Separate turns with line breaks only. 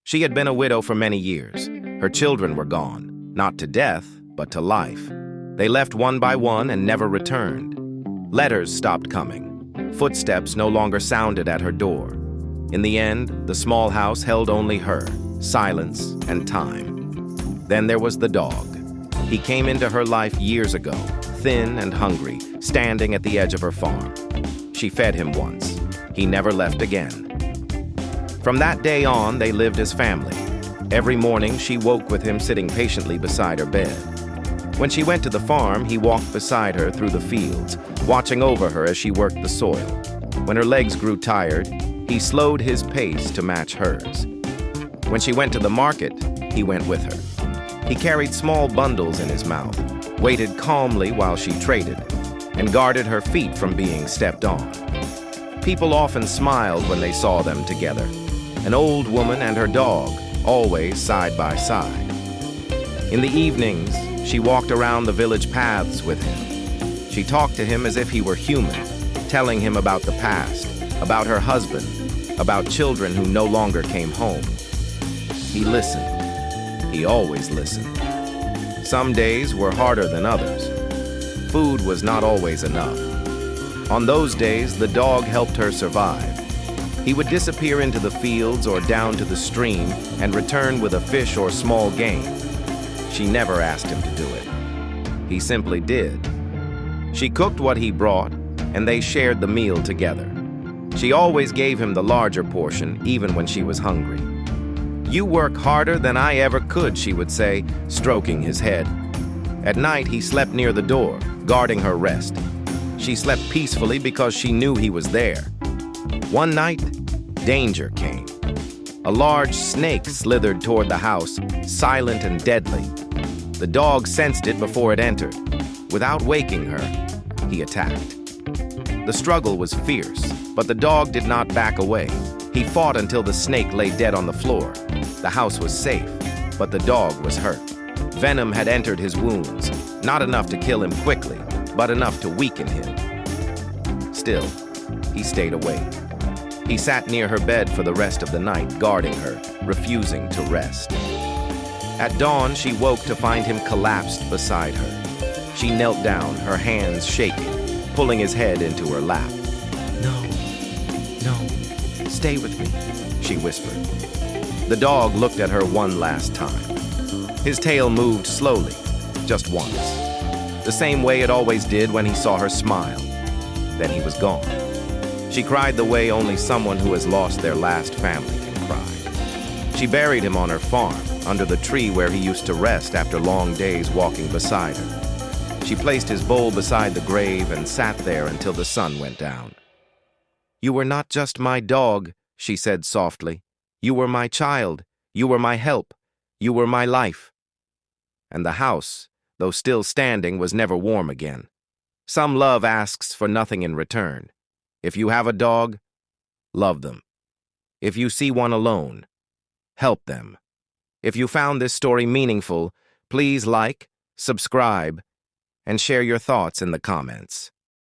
She had been a widow for many years. Her children were gone, not to death, but to life. They left one by one and never returned. Letters stopped coming. Footsteps no longer sounded at her door. In the end, the small house held only her, silence, and time. Then there was the dog. He came into her life years ago, thin and hungry, standing at the edge of her farm. She fed him once. He never left again. From that day on, they lived as family. Every morning, she woke with him sitting patiently beside her bed. When she went to the farm, he walked beside her through the fields, watching over her as she worked the soil. When her legs grew tired, he slowed his pace to match hers. When she went to the market, he went with her. He carried small bundles in his mouth, waited calmly while she traded, and guarded her feet from being stepped on. People often smiled when they saw them together, an old woman and her dog, always side by side. In the evenings, she walked around the village paths with him. She talked to him as if he were human, telling him about the past, about her husband, about children who no longer came home. He listened. He always listened. Some days were harder than others. Food was not always enough. On those days, the dog helped her survive. He would disappear into the fields or down to the stream and return with a fish or small game. She never asked him to do it. He simply did. She cooked what he brought, and they shared the meal together. She always gave him the larger portion, even when she was hungry. "You work harder than I ever could," she would say, stroking his head. At night, he slept near the door, guarding her rest. She slept peacefully because she knew he was there. One night, danger came. A large snake slithered toward the house, silent and deadly. The dog sensed it before it entered. Without waking her, he attacked. The struggle was fierce, but the dog did not back away. He fought until the snake lay dead on the floor. The house was safe, but the dog was hurt. Venom had entered his wounds, not enough to kill him quickly, but enough to weaken him. Still, he stayed awake. He sat near her bed for the rest of the night, guarding her, refusing to rest. At dawn, she woke to find him collapsed beside her. She knelt down, her hands shaking, pulling his head into her lap. No, stay with me," she whispered. The dog looked at her one last time. His tail moved slowly, just once, the same way it always did when he saw her smile. Then he was gone. She cried the way only someone who has lost their last family can cry. She buried him on her farm, under the tree where he used to rest after long days walking beside her. She placed his bowl beside the grave and sat there until the sun went down. "You were not just my dog," she said softly. "You were my child. You were my help. You were my life." And the house, though still standing, was never warm again. Some love asks for nothing in return. If you have a dog, love them. If you see one alone, help them. If you found this story meaningful, please like, subscribe, and share your thoughts in the comments.